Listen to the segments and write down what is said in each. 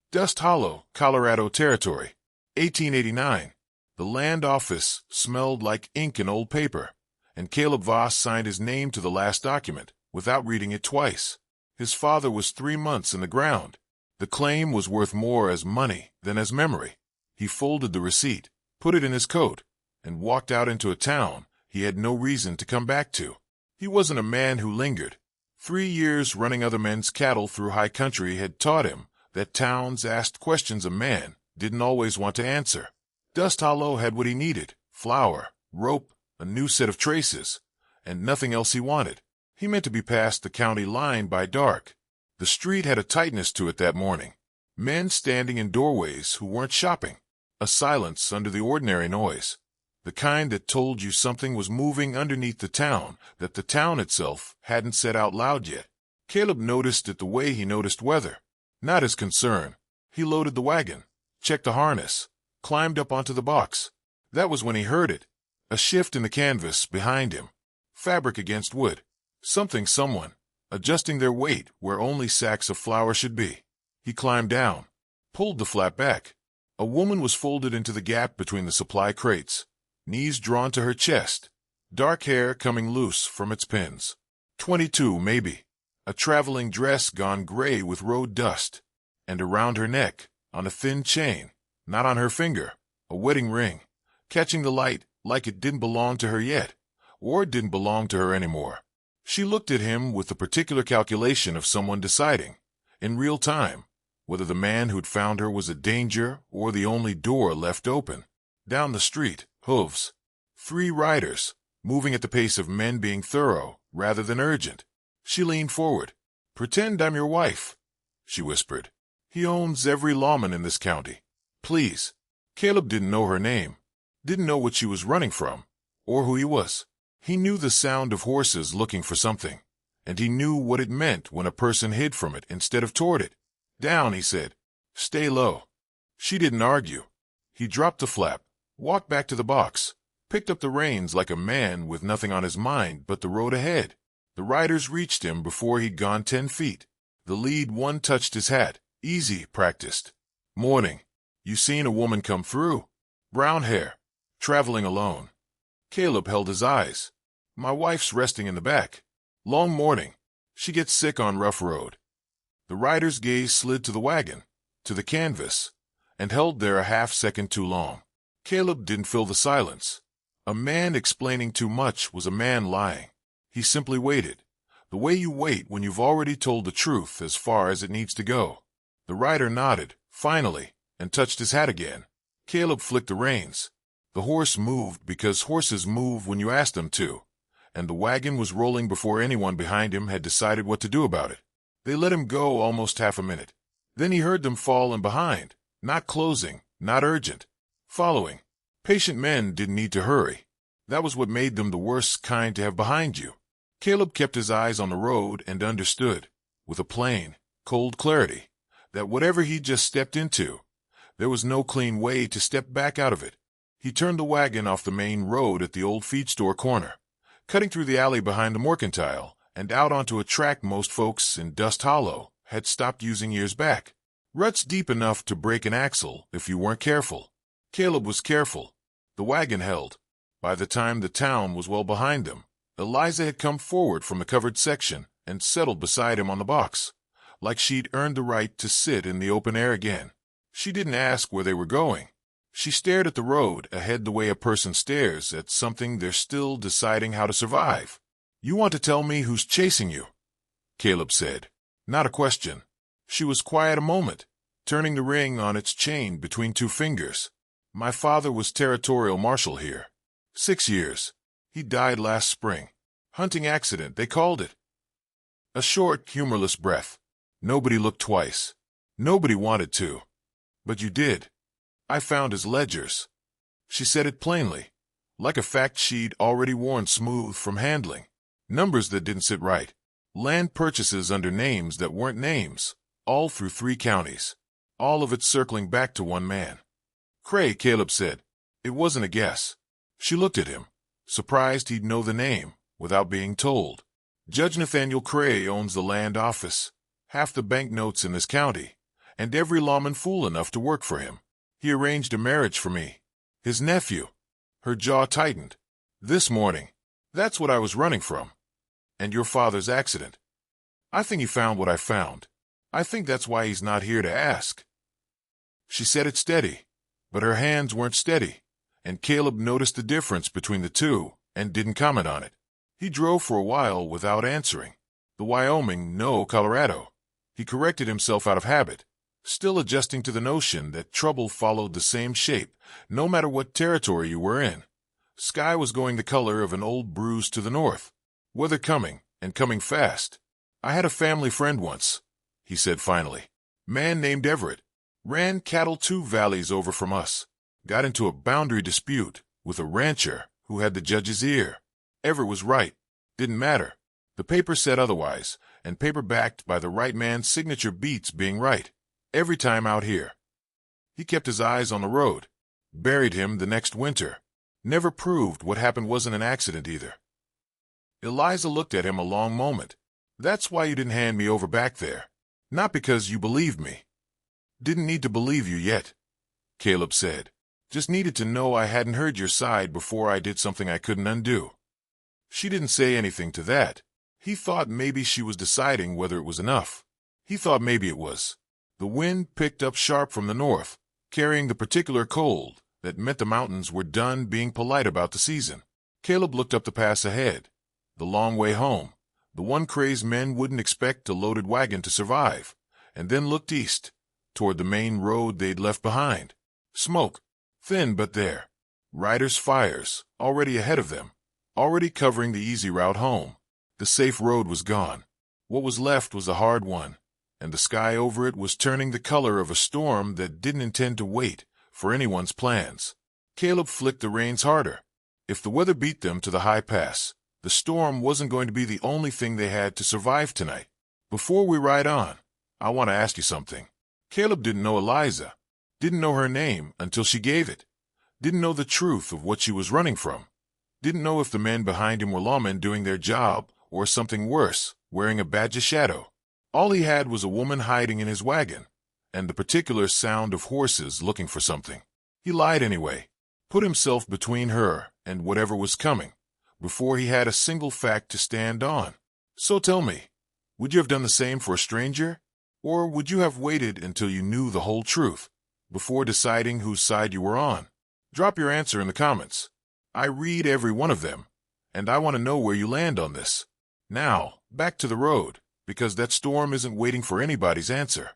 Dust Hollow, Colorado Territory, 1889. The land office smelled like ink and old paper, and Caleb Voss signed his name to the last document without reading it twice. His father was 3 months in the ground. The claim was worth more as money than as memory. He folded the receipt, put it in his coat, and walked out into a town he had no reason to come back to. He wasn't a man who lingered. 3 years running other men's cattle through high country had taught him that towns asked questions a man didn't always want to answer. Dust Hollow had what he needed: flour, rope, a new set of traces, and nothing else he wanted. He meant to be past the county line by dark. The street had a tightness to it that morning. Men standing in doorways who weren't shopping. A silence under the ordinary noise. The kind that told you something was moving underneath the town that the town itself hadn't said out loud yet. Caleb noticed it the way he noticed weather. Not his concern. He loaded the wagon, checked the harness, climbed up onto the box. That was when he heard it. A shift in the canvas behind him. Fabric against wood. Someone, adjusting their weight where only sacks of flour should be. He climbed down, pulled the flap back. A woman was folded into the gap between the supply crates, knees drawn to her chest, dark hair coming loose from its pins. 22, maybe. A traveling dress gone gray with road dust, and around her neck, on a thin chain, not on her finger, a wedding ring, catching the light like it didn't belong to her yet, or didn't belong to her anymore. She looked at him with the particular calculation of someone deciding, in real time, whether the man who'd found her was a danger or the only door left open. Down the street, hooves. 3 riders, moving at the pace of men being thorough rather than urgent. She leaned forward. "Pretend I'm your wife," she whispered. "He owns every lawman in this county. Please." Caleb didn't know her name, didn't know what she was running from, or who he was. He knew the sound of horses looking for something, and he knew what it meant when a person hid from it instead of toward it. "Down," he said. "Stay low." She didn't argue. He dropped the flap, walked back to the box, picked up the reins like a man with nothing on his mind but the road ahead. The riders reached him before he'd gone 10 feet. The lead one touched his hat. "Easy," practiced. "Morning. You seen a woman come through? Brown hair. Traveling alone." Caleb held his eyes. "My wife's resting in the back. Long morning. She gets sick on rough road." The rider's gaze slid to the wagon, to the canvas, and held there a half-second too long. Caleb didn't fill the silence. A man explaining too much was a man lying. He simply waited, the way you wait when you've already told the truth as far as it needs to go. The rider nodded, finally, and touched his hat again. Caleb flicked the reins. The horse moved because horses move when you ask them to, and the wagon was rolling before anyone behind him had decided what to do about it. They let him go almost half a minute. Then he heard them fall in behind, not closing, not urgent, following. Patient men didn't need to hurry. That was what made them the worst kind to have behind you. Caleb kept his eyes on the road and understood, with a plain, cold clarity, that whatever he just stepped into, there was no clean way to step back out of it. He turned the wagon off the main road at the old feed store corner, cutting through the alley behind the mercantile and out onto a track most folks in Dust Hollow had stopped using years back. Ruts deep enough to break an axle if you weren't careful. Caleb was careful. The wagon held. By the time the town was well behind them, Eliza had come forward from the covered section and settled beside him on the box, like she'd earned the right to sit in the open air again. She didn't ask where they were going. She stared at the road ahead the way a person stares at something they're still deciding how to survive. "You want to tell me who's chasing you?" Caleb said. Not a question. She was quiet a moment, turning the ring on its chain between 2 fingers. "My father was territorial marshal here. 6 years. He died last spring. Hunting accident, they called it." A short, humorless breath. Nobody looked twice. Nobody wanted to. "But you did. I found his ledgers." She said it plainly, like a fact she'd already worn smooth from handling. Numbers that didn't sit right. Land purchases under names that weren't names, all through 3 counties. All of it circling back to one man. "Cray," Caleb said. It wasn't a guess. She looked at him, surprised he'd know the name, without being told. "Judge Nathaniel Cray owns the land office, half the banknotes in this county, and every lawman fool enough to work for him. He arranged a marriage for me. His nephew. Her jaw tightened. This morning. That's what I was running from. And your father's accident. I think he found what I found. I think that's why he's not here to ask. She said it steady, but her hands weren't steady, and Caleb noticed the difference between the two and didn't comment on it. He drove for a while without answering. The Wyoming, no Colorado. He corrected himself out of habit, still adjusting to the notion that trouble followed the same shape, no matter what territory you were in. Sky was going the color of an old bruise to the north. Weather coming, and coming fast. I had a family friend once, he said finally. Man named Everett. Ran cattle 2 valleys over from us. Got into a boundary dispute with a rancher who had the judge's ear. Everett was right. Didn't matter. The paper said otherwise, and paper backed by the right man's signature beats being right. Every time out here. He kept his eyes on the road. Buried him the next winter. Never proved what happened wasn't an accident either. Eliza looked at him a long moment. That's why you didn't hand me over back there. Not because you believed me. Didn't need to believe you yet, Caleb said. Just needed to know I hadn't heard your side before I did something I couldn't undo. She didn't say anything to that. He thought maybe she was deciding whether it was enough. He thought maybe it was. The wind picked up sharp from the north, carrying the particular cold that meant the mountains were done being polite about the season. Caleb looked up the pass ahead, the long way home, the one crazed men wouldn't expect a loaded wagon to survive, and then looked east, toward the main road they'd left behind. Smoke, thin but there. Riders' fires, already ahead of them, already covering the easy route home. The safe road was gone. What was left was a hard one, and the sky over it was turning the color of a storm that didn't intend to wait for anyone's plans. Caleb flicked the reins harder. If the weather beat them to the high pass, the storm wasn't going to be the only thing they had to survive tonight. Before we ride on, I want to ask you something. Caleb didn't know Eliza, didn't know her name until she gave it, didn't know the truth of what she was running from, didn't know if the men behind him were lawmen doing their job or something worse, wearing a badge of shadow. All he had was a woman hiding in his wagon, and the particular sound of horses looking for something. He lied anyway, put himself between her and whatever was coming, before he had a single fact to stand on. So tell me, would you have done the same for a stranger? Or would you have waited until you knew the whole truth, before deciding whose side you were on? Drop your answer in the comments. I read every one of them, and I want to know where you land on this. Now, back to the road, because that storm isn't waiting for anybody's answer.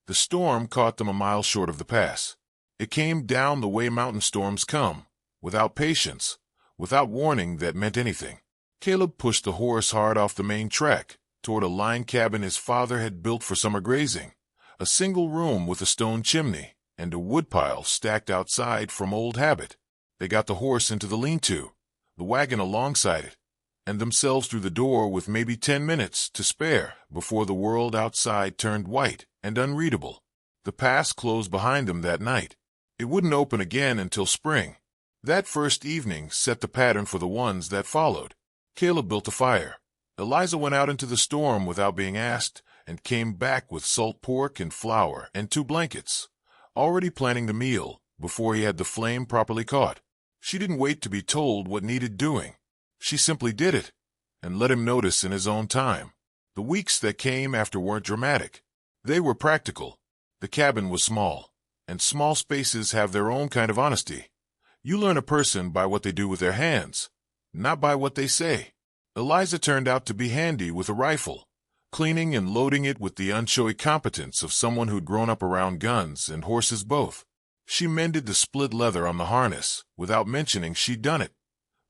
The storm caught them a mile short of the pass. It came down the way mountain storms come, without patience, without warning that meant anything. Caleb pushed the horse hard off the main track, toward a line cabin his father had built for summer grazing, a single room with a stone chimney, and a woodpile stacked outside from old habit. They got the horse into the lean-to, the wagon alongside it, and themselves through the door with maybe 10 minutes to spare before the world outside turned white and unreadable. The pass closed behind them that night. It wouldn't open again until spring. That first evening set the pattern for the ones that followed. Caleb built a fire. Eliza went out into the storm without being asked and came back with salt pork and flour and 2 blankets, already planning the meal before he had the flame properly caught. She didn't wait to be told what needed doing. She simply did it, and let him notice in his own time. The weeks that came after weren't dramatic. They were practical. The cabin was small, and small spaces have their own kind of honesty. You learn a person by what they do with their hands, not by what they say. Eliza turned out to be handy with a rifle, cleaning and loading it with the unshowy competence of someone who'd grown up around guns and horses both. She mended the split leather on the harness without mentioning she'd done it,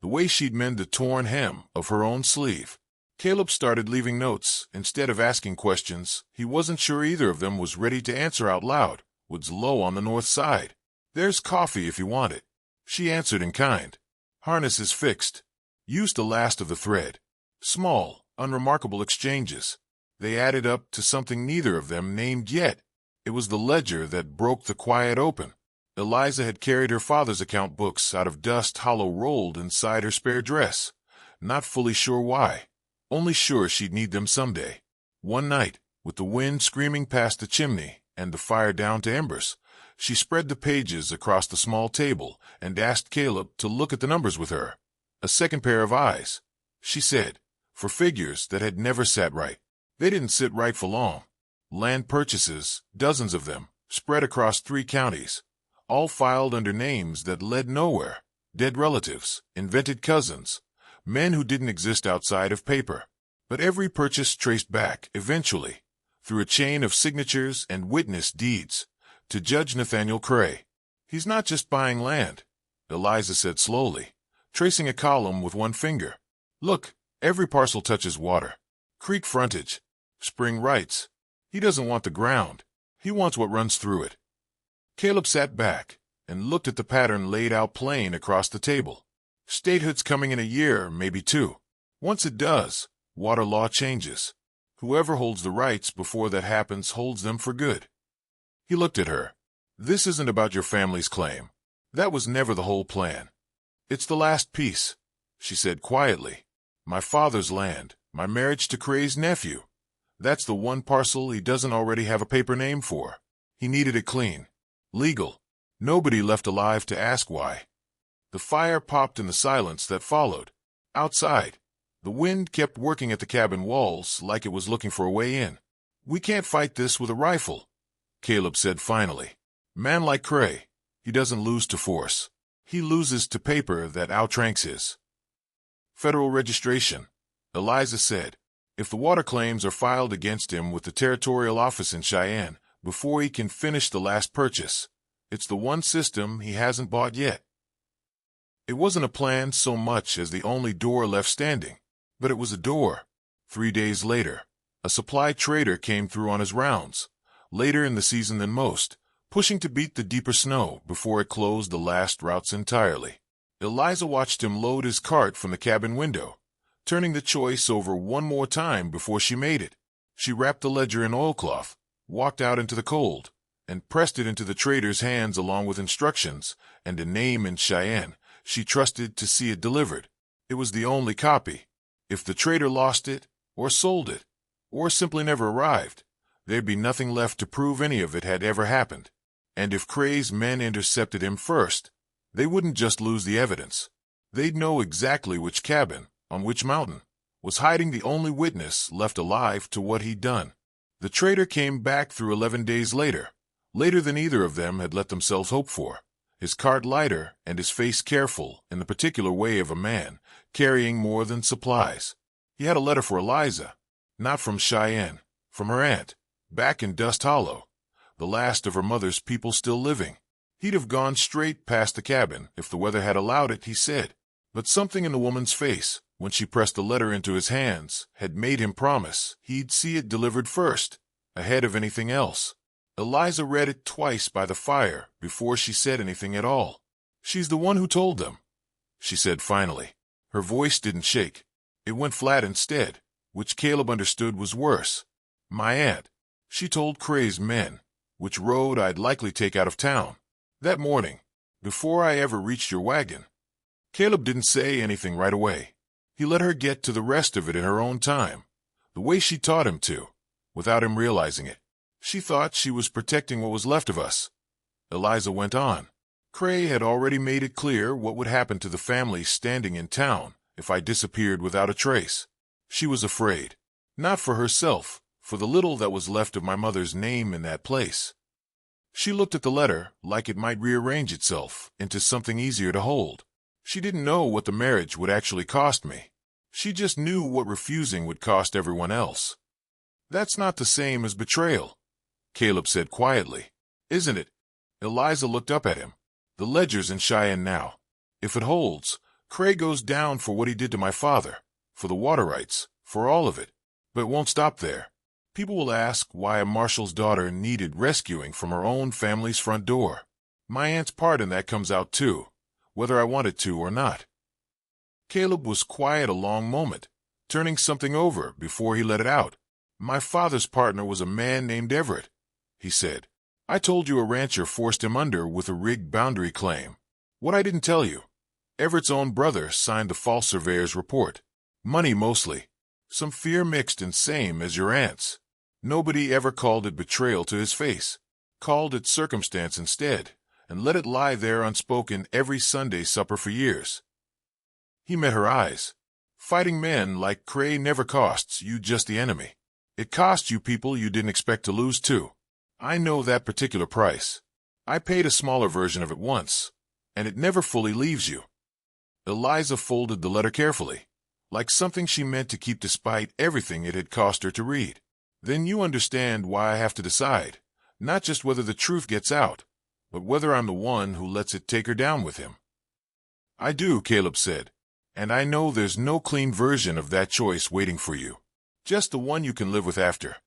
the way she'd mend the torn hem of her own sleeve. Caleb started leaving notes instead of asking questions he wasn't sure either of them was ready to answer out loud. Woods low on the north side. There's coffee if you want it. She answered in kind. Harness is fixed. Used the last of the thread. Small, unremarkable exchanges. They added up to something neither of them named yet. It was the ledger that broke the quiet open. Eliza had carried her father's account books out of dust hollow rolled inside her spare dress, not fully sure why, only sure she'd need them someday. One night, with the wind screaming past the chimney and the fire down to embers. She spread the pages across the small table and asked Caleb to look at the numbers with her. A second pair of eyes, she said, for figures that had never sat right. They didn't sit right for long. Land purchases, dozens of them, spread across 3 counties, all filed under names that led nowhere. Dead relatives, invented cousins, men who didn't exist outside of paper. But every purchase traced back, eventually, through a chain of signatures and witness deeds, to Judge Nathaniel Cray. He's not just buying land, Eliza said slowly, tracing a column with one finger. Look, every parcel touches water. Creek frontage, spring rights. He doesn't want the ground. He wants what runs through it. Caleb sat back and looked at the pattern laid out plain across the table. Statehood's coming in a year, maybe 2. Once it does, water law changes. Whoever holds the rights before that happens holds them for good. He looked at her. This isn't about your family's claim. That was never the whole plan. It's the last piece, she said quietly. My father's land, my marriage to Cray's nephew. That's the one parcel he doesn't already have a paper name for. He needed it clean. Legal. Nobody left alive to ask why. The fire popped in the silence that followed. Outside, the wind kept working at the cabin walls like it was looking for a way in. We can't fight this with a rifle, Caleb said finally. Man like Cray, he doesn't lose to force. He loses to paper that outranks his. Federal registration, Eliza said. If the water claims are filed against him with the territorial office in Cheyenne before he can finish the last purchase, it's the one system he hasn't bought yet. It wasn't a plan so much as the only door left standing, but it was a door. 3 days later, a supply trader came through on his rounds, later in the season than most, pushing to beat the deeper snow before it closed the last routes entirely. Eliza watched him load his cart from the cabin window, turning the choice over one more time before she made it. She wrapped the ledger in oilcloth, walked out into the cold, and pressed it into the trader's hands along with instructions and a name in Cheyenne she trusted to see it delivered. It was the only copy. If the trader lost it, or sold it, or simply never arrived, there'd be nothing left to prove any of it had ever happened. And if Cray's men intercepted him first, they wouldn't just lose the evidence. They'd know exactly which cabin, on which mountain, was hiding the only witness left alive to what he'd done. The trader came back through 11 days later than either of them had let themselves hope for, his cart lighter and his face careful in the particular way of a man carrying more than supplies. He had a letter for Eliza, not from Cheyenne, from her aunt, back in Dust Hollow, the last of her mother's people still living. He'd have gone straight past the cabin if the weather had allowed it, he said. But something in the woman's face, when she pressed the letter into his hands, had made him promise he'd see it delivered first, ahead of anything else. Eliza read it twice by the fire before she said anything at all. She's the one who told them, she said finally. Her voice didn't shake. It went flat instead, which Caleb understood was worse. My aunt. She told Cray's men, which road I'd likely take out of town. That morning, before I ever reached your wagon. Caleb didn't say anything right away. He let her get to the rest of it in her own time, the way she taught him to, without him realizing it. She thought she was protecting what was left of us. Eliza went on. Cray had already made it clear what would happen to the family standing in town if I disappeared without a trace. She was afraid. Not for herself, for the little that was left of my mother's name in that place. She looked at the letter like it might rearrange itself into something easier to hold. She didn't know what the marriage would actually cost me. She just knew what refusing would cost everyone else. That's not the same as betrayal, Caleb said quietly. Isn't it? Eliza looked up at him. The ledger's in Cheyenne now. If it holds, Cray goes down for what he did to my father, for the water rights, for all of it. But it won't stop there. People will ask why a marshal's daughter needed rescuing from her own family's front door. My aunt's part in that comes out too, whether I wanted to or not. Caleb was quiet a long moment, turning something over before he let it out. My father's partner was a man named Everett, he said. I told you a rancher forced him under with a rigged boundary claim. What I didn't tell you, Everett's own brother signed the false surveyor's report. Money mostly. Some fear mixed and same as your aunt's. Nobody ever called it betrayal to his face. called it circumstance instead, and let it lie there unspoken every Sunday supper for years. He met her eyes. Fighting men like Cray never costs you just the enemy. It costs you people you didn't expect to lose too. I know that particular price. I paid a smaller version of it once, and it never fully leaves you. Eliza folded the letter carefully, like something she meant to keep despite everything it had cost her to read. Then you understand why I have to decide, not just whether the truth gets out, but whether I'm the one who lets it take her down with him. I do, Caleb said, and I know there's no clean version of that choice waiting for you, just the one you can live with after.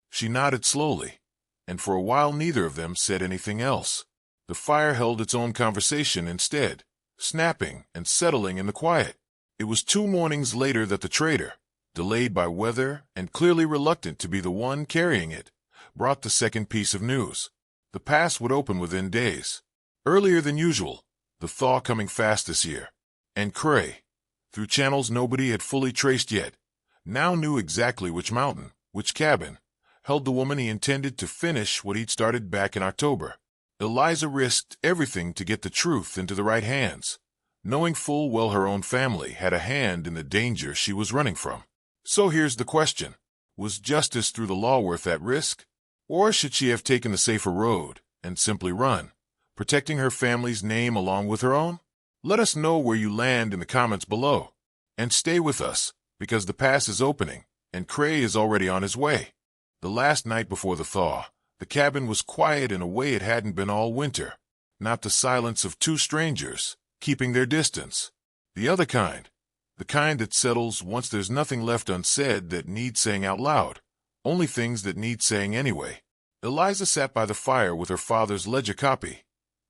She nodded slowly, and for a while neither of them said anything else. The fire held its own conversation instead, snapping and settling in the quiet. It was 2 mornings later that the trader, delayed by weather and clearly reluctant to be the one carrying it, brought the second piece of news. The pass would open within days, earlier than usual, the thaw coming fast this year. And Cray, through channels nobody had fully traced yet, now knew exactly which mountain, which cabin, held the woman he intended to finish what he'd started back in October. Eliza risked everything to get the truth into the right hands, knowing full well her own family had a hand in the danger she was running from. So here's the question. Was justice through the law worth that risk? Or should she have taken the safer road and simply run, protecting her family's name along with her own? Let us know where you land in the comments below. And stay with us, because the pass is opening, and Cray is already on his way. The last night before the thaw, the cabin was quiet in a way it hadn't been all winter. Not the silence of 2 strangers, keeping their distance. The other kind. The kind that settles once there's nothing left unsaid that needs saying out loud. Only things that need saying anyway. Eliza sat by the fire with her father's ledger copy,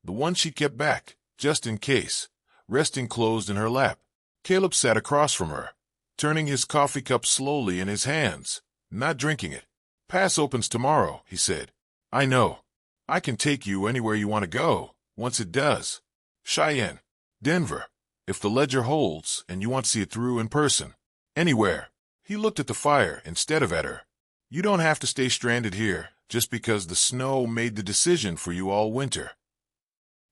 the one she kept back, just in case, resting closed in her lap. Caleb sat across from her, turning his coffee cup slowly in his hands, not drinking it. Pass opens tomorrow, he said. I know. I can take you anywhere you want to go, once it does. Cheyenne, Denver, if the ledger holds and you want to see it through in person. Anywhere. He looked at the fire instead of at her. You don't have to stay stranded here just because the snow made the decision for you all winter.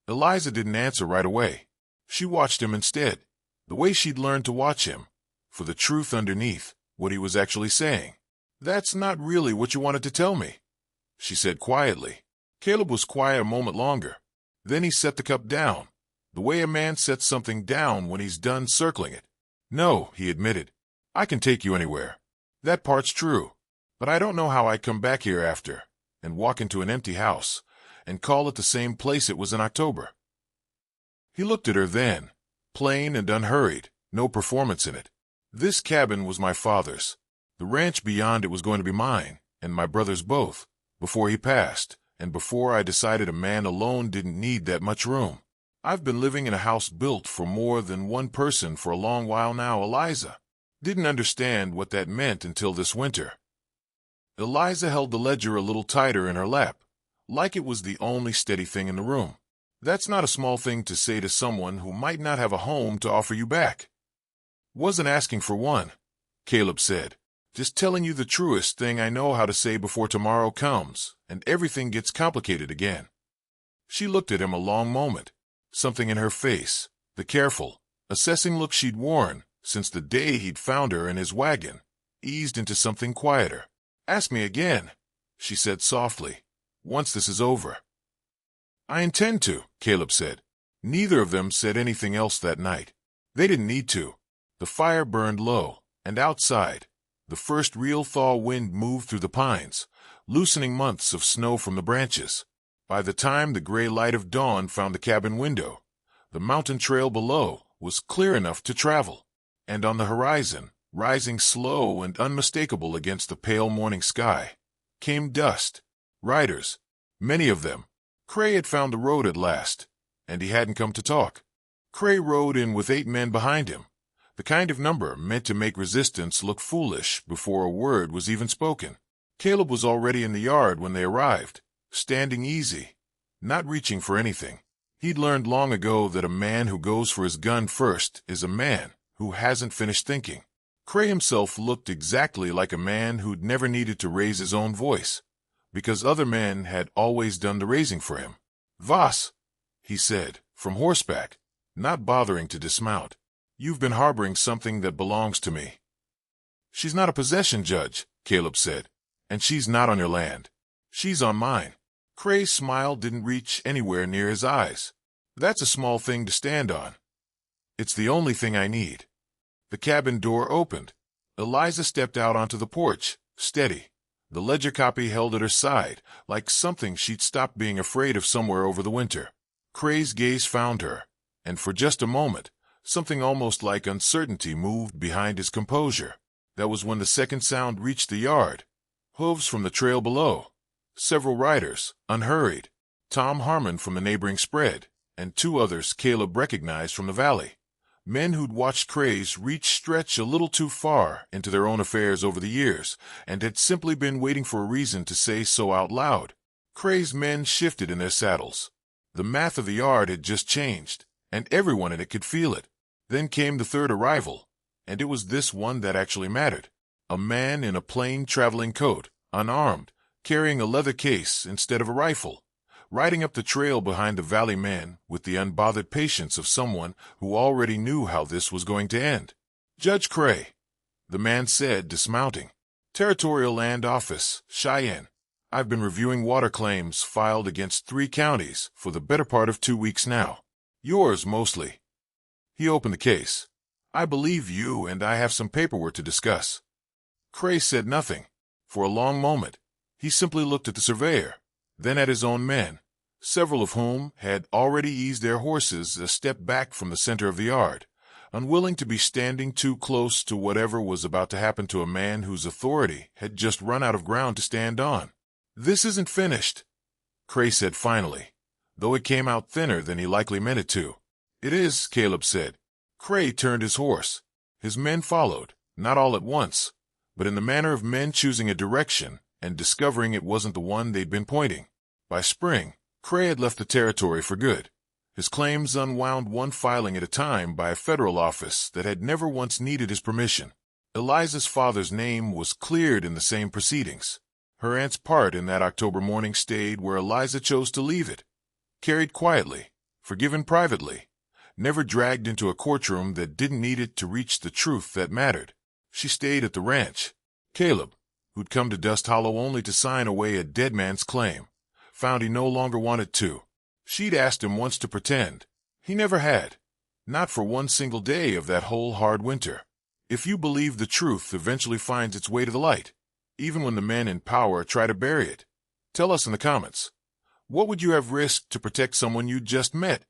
Eliza didn't answer right away. She watched him instead, the way she'd learned to watch him, for the truth underneath what he was actually saying. That's not really what you wanted to tell me, she said quietly. Caleb was quiet a moment longer. Then he set the cup down, the way a man sets something down when he's done circling it. No, he admitted. I can take you anywhere. That part's true. But I don't know how I'd come back here after, and walk into an empty house, and call it the same place it was in October. He looked at her then, plain and unhurried, no performance in it. This cabin was my father's. The ranch beyond it was going to be mine, and my brother's both, before he passed, and before I decided a man alone didn't need that much room. I've been living in a house built for more than one person for a long while now, Eliza. Didn't understand what that meant until this winter. Eliza held the ledger a little tighter in her lap, like it was the only steady thing in the room. That's not a small thing to say to someone who might not have a home to offer you back. Wasn't asking for one, Caleb said. Just telling you the truest thing I know how to say before tomorrow comes, and everything gets complicated again. She looked at him a long moment. Something in her face, the careful, assessing look she'd worn since the day he'd found her in his wagon, eased into something quieter. Ask me again, she said softly, once this is over. I intend to, Caleb said. Neither of them said anything else that night. They didn't need to. The fire burned low, and outside, the first real thaw wind moved through the pines, loosening months of snow from the branches. By the time the gray light of dawn found the cabin window, the mountain trail below was clear enough to travel, and on the horizon, rising slow and unmistakable against the pale morning sky, came dust. Riders, many of them. Cray had found the road at last, and he hadn't come to talk. Cray rode in with 8 men behind him, the kind of number meant to make resistance look foolish before a word was even spoken. Caleb was already in the yard when they arrived, standing easy, not reaching for anything. He'd learned long ago that a man who goes for his gun first is a man who hasn't finished thinking. Cray himself looked exactly like a man who'd never needed to raise his own voice, because other men had always done the raising for him. "Voss," he said, from horseback, not bothering to dismount, "you've been harboring something that belongs to me." "She's not a possession, Judge," Caleb said, "and she's not on your land. She's on mine." Cray's smile didn't reach anywhere near his eyes. "That's a small thing to stand on." "It's the only thing I need." The cabin door opened. Eliza stepped out onto the porch, steady, the ledger copy held at her side, like something she'd stopped being afraid of somewhere over the winter. Cray's gaze found her, and for just a moment, something almost like uncertainty moved behind his composure. That was when the second sound reached the yard. Hooves from the trail below. Several riders, unhurried. Tom Harmon from the neighboring spread, and two others Caleb recognized from the valley. Men who'd watched Cray's reach stretch a little too far into their own affairs over the years, and had simply been waiting for a reason to say so out loud. Cray's men shifted in their saddles. The math of the yard had just changed, and everyone in it could feel it. Then came the third arrival, and it was this one that actually mattered. A man in a plain traveling coat, unarmed, carrying a leather case instead of a rifle, riding up the trail behind the valley men with the unbothered patience of someone who already knew how this was going to end. "Judge Cray," the man said, dismounting. "Territorial Land Office, Cheyenne. I've been reviewing water claims filed against 3 counties for the better part of 2 weeks now. Yours, mostly." He opened the case. "I believe you, and I have some paperwork to discuss." Cray said nothing. For a long moment, he simply looked at the surveyor, then at his own men, several of whom had already eased their horses a step back from the center of the yard, unwilling to be standing too close to whatever was about to happen to a man whose authority had just run out of ground to stand on. "This isn't finished," Cray said finally, though it came out thinner than he likely meant it to. "It is," Caleb said. Cray turned his horse. His men followed, not all at once, but in the manner of men choosing a direction and discovering it wasn't the one they'd been pointing. By spring, Cray had left the territory for good, his claims unwound one filing at a time by a federal office that had never once needed his permission. Eliza's father's name was cleared in the same proceedings. Her aunt's part in that October morning stayed where Eliza chose to leave it, carried quietly, forgiven privately, never dragged into a courtroom that didn't need it to reach the truth that mattered. She stayed at the ranch. Caleb, who'd come to Dust Hollow only to sign away a dead man's claim, found he no longer wanted to. She'd asked him once to pretend. He never had. Not for one single day of that whole hard winter. If you believe the truth eventually finds its way to the light, even when the men in power try to bury it. Tell us in the comments. What would you have risked to protect someone you'd just met?